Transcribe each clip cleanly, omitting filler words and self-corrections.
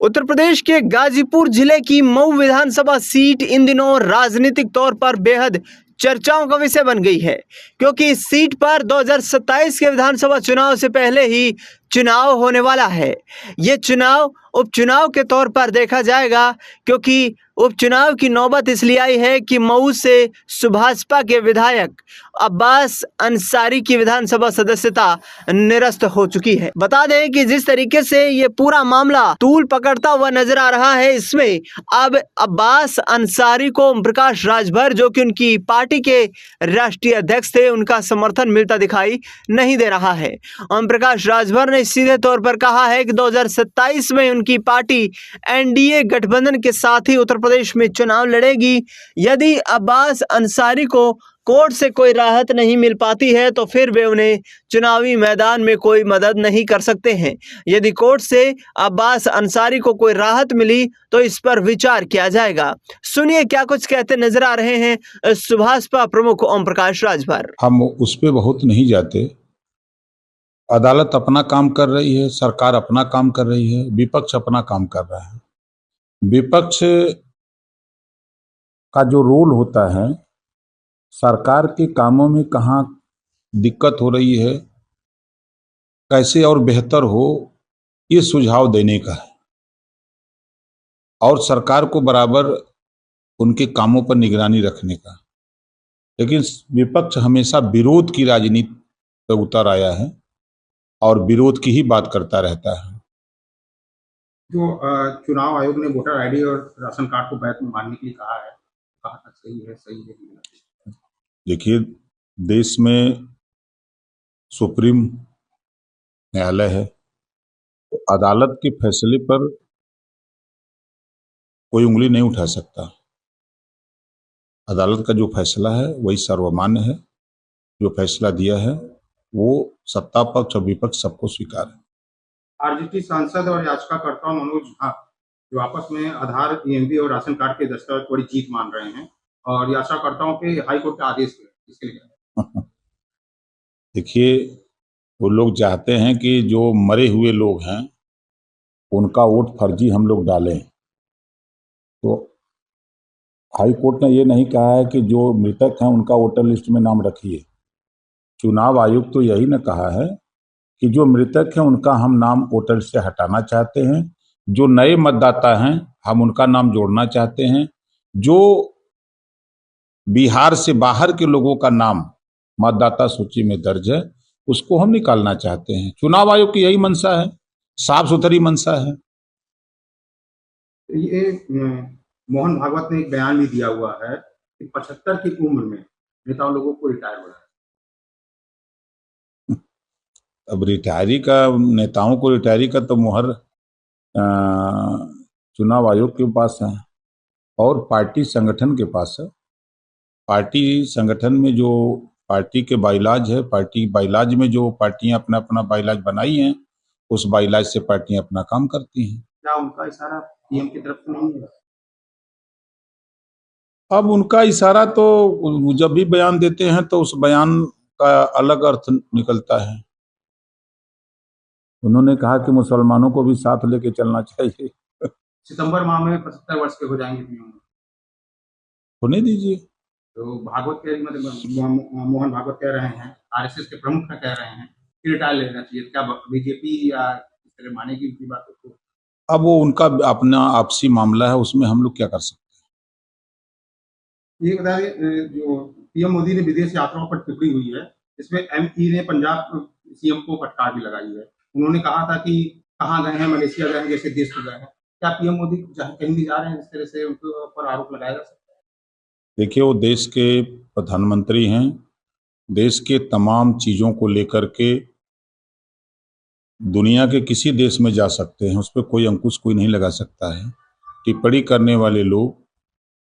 उत्तर प्रदेश के गाजीपुर जिले की मऊ विधानसभा सीट इन दिनों राजनीतिक तौर पर बेहद चर्चाओं का विषय बन गई है, क्योंकि इस सीट पर 2027 के विधानसभा चुनाव से पहले ही चुनाव होने वाला है। ये चुनाव उपचुनाव के तौर पर देखा जाएगा, क्योंकि उपचुनाव की नौबत इसलिए आई है कि मऊ से सुभाषपा के विधायक अब्बास अंसारी की विधानसभा सदस्यता निरस्त हो चुकी है। बता दें कि जिस तरीके से ये पूरा मामला तूल पकड़ता हुआ नजर आ रहा है, इसमें अब अब्बास अंसारी को ओम प्रकाश राजभर, जो कि उनकी पार्टी के राष्ट्रीय अध्यक्ष थे, उनका समर्थन मिलता दिखाई नहीं दे रहा है। ओम प्रकाश राजभर ने सीधे तौर पर कहा है कि 2027 में उनकी पार्टी एनडीए गठबंधन के साथ ही उत्तर प्रदेश में चुनाव लड़ेगी। यदि अब्बास अंसारी को कोर्ट से कोई राहत नहीं मिल पाती है तो फिर वे उन्हें चुनावी मैदान में कोई मदद नहीं कर सकते हैं। यदि कोर्ट से अब्बास अंसारी को कोई राहत मिली तो इस पर विचार किया जाएगा। सुनिए क्या कुछ कहते नजर आ रहे हैं सुभाषपा प्रमुख ओम प्रकाश राजभर। हम उस पर बहुत नहीं जाते। अदालत अपना काम कर रही है, सरकार अपना काम कर रही है, विपक्ष अपना काम कर रहा है। विपक्ष का जो रोल होता है, सरकार के कामों में कहाँ दिक्कत हो रही है, कैसे और बेहतर हो, ये सुझाव देने का है और सरकार को बराबर उनके कामों पर निगरानी रखने का। लेकिन विपक्ष हमेशा विरोध की राजनीति पर उतर आया है और विरोध की ही बात करता रहता है। जो चुनाव आयोग ने वोटर आईडी और राशन कार्ड को वैध में मानने के लिए कहा है, कहा तक सही है, सही है? देखिए, देश में सुप्रीम न्यायालय है, तो अदालत के फैसले पर कोई उंगली नहीं उठा सकता। अदालत का जो फैसला है वही सर्वमान्य है। जो फैसला दिया है वो सत्ता पक्ष और विपक्ष सबको स्वीकार है। आरजेडी सांसद और याचिकाकर्ता मनोज झा जो आपस में आधार, ईएमवी और राशन कार्ड के दस्तावेज बड़ी जीत मान रहे हैं और याचिकाकर्ताओं पे हाईकोर्ट के आदेश के इसके लिए देखिए, वो लोग चाहते हैं कि जो मरे हुए लोग हैं उनका वोट फर्जी हम लोग डालें। तो हाई कोर्ट ने ये नहीं कहा है कि जो मृतक हैं उनका वोटर लिस्ट में नाम रखिए। चुनाव आयोग तो यही न कहा है कि जो मृतक हैं उनका हम नाम वोटर लिस्ट से हटाना चाहते हैं, जो नए मतदाता हैं हम उनका नाम जोड़ना चाहते हैं, जो बिहार से बाहर के लोगों का नाम मतदाता सूची में दर्ज है उसको हम निकालना चाहते हैं। चुनाव आयोग की यही मंशा है, साफ सुथरी मंशा है। ये मोहन भागवत ने एक बयान भी दिया हुआ है कि 75 की उम्र में नेताओं लोगों को रिटायर हो रहा है। अब रिटायरी का, नेताओं को रिटायरी का तो मुहर चुनाव आयोग के पास है और पार्टी संगठन के पास है। पार्टी संगठन में जो पार्टी के बाइलाज है, पार्टी बाइलाज में जो पार्टियां अपना अपना बाइलाज बनाई हैं, उस बाइलाज से पार्टियां अपना काम करती हैं। क्या उनका इशारा पीएम की तरफ से नहीं है? अब उनका इशारा तो जब भी बयान देते हैं तो उस बयान का अलग अर्थ निकलता है। उन्होंने कहा कि मुसलमानों को भी साथ लेके चलना चाहिए। सितंबर माह में 75 वर्ष के हो जाएंगे पीएम। होने दीजिए। तो भागवत कह मोहन भागवत कह रहे हैं, आरएसएस के प्रमुख कह रहे हैं कि रिटायर लेना चाहिए। क्या बीजेपी या इस तरह मानेगी उनकी बात को? अब वो उनका अपना आपसी मामला है, उसमें हम लोग क्या कर सकते हैं। ये बताइए, जो पीएम मोदी ने विदेश यात्राओं पर टिप्पणी हुई है, इसमें एमपी ने पंजाब सीएम को फटकार भी लगाई है। उन्होंने कहा था कि कहाँ गए हैं, मलेशिया गए हैं, जैसे देश को गए हैं। क्या पीएम मोदी कहीं भी जा रहे हैं? इस तरह से उनके ऊपर आरोप लगाया जा सकता है। देखिए, वो देश के प्रधानमंत्री हैं। देश के तमाम चीज़ों को लेकर के दुनिया के किसी देश में जा सकते हैं, उस पर कोई अंकुश कोई नहीं लगा सकता है। टिप्पणी करने वाले लोग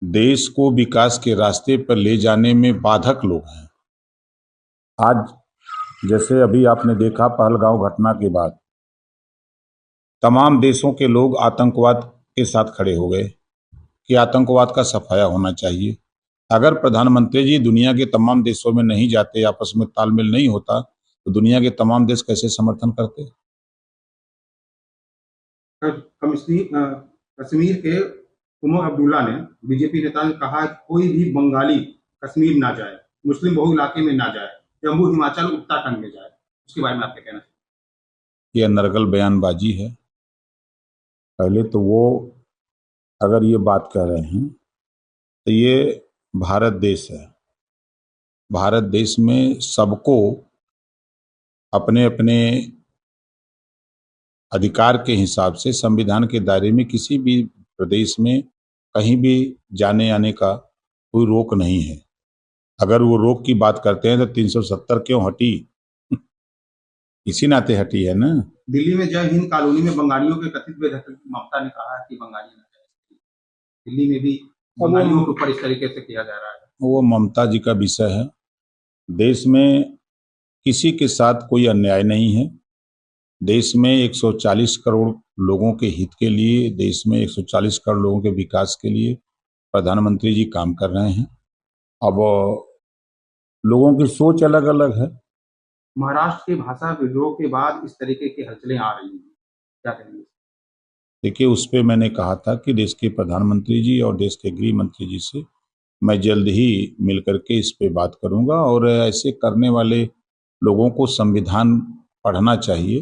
देश को विकास के रास्ते पर ले जाने में बाधक लोग हैं। आज जैसे अभी आपने देखा पहलगांव घटना के बाद तमाम देशों के लोग आतंकवाद के साथ खड़े हो गए कि आतंकवाद का सफाया होना चाहिए। अगर प्रधानमंत्री जी दुनिया के तमाम देशों में नहीं जाते, आपस में तालमेल नहीं होता, तो दुनिया के तमाम देश कैसे समर्थन करते? कश्मीर के उमर अब्दुल्ला ने, बीजेपी नेता ने कहा कि कोई भी बंगाली कश्मीर ना जाए, मुस्लिम बहुल इलाके में ना जाए, जम्मू हिमाचल उत्तराखंड में जाए। उसके बारे में आप क्या कहना चाहिए? ये नरगल बयानबाजी है। पहले तो वो अगर ये बात कर रहे हैं तो ये भारत देश है। भारत देश में सबको अपने अपने अधिकार के हिसाब से संविधान के दायरे में किसी भी प्रदेश में कहीं भी जाने आने का कोई रोक नहीं है। अगर वो रोक की बात करते हैं तो 370 क्यों हटी? इसी नाते हटी है ना। दिल्ली में जय हिंद कॉलोनी में बंगालियों के कथित बेदखल की ममता ने कहा है कि बंगाली ना जाए। दिल्ली में भी बंगालियों के ऊपर इस तरीके से किया जा रहा है। वो ममता जी का विषय है। देश में किसी के साथ कोई अन्याय नहीं है। देश में 140 करोड़ लोगों के हित के लिए, देश में 140 करोड़ लोगों के विकास के लिए प्रधानमंत्री जी काम कर रहे हैं। अब लोगों की सोच अलग अलग है। महाराष्ट्र के भाषा विद्रोह के बाद इस तरीके की हलचलें आ रही हैं, क्या कहेंगे? देखिए, उस पे मैंने कहा था कि देश के प्रधानमंत्री जी और देश के गृह मंत्री जी से मैं जल्द ही मिलकर के इस पे बात करूंगा और ऐसे करने वाले लोगों को संविधान पढ़ना चाहिए।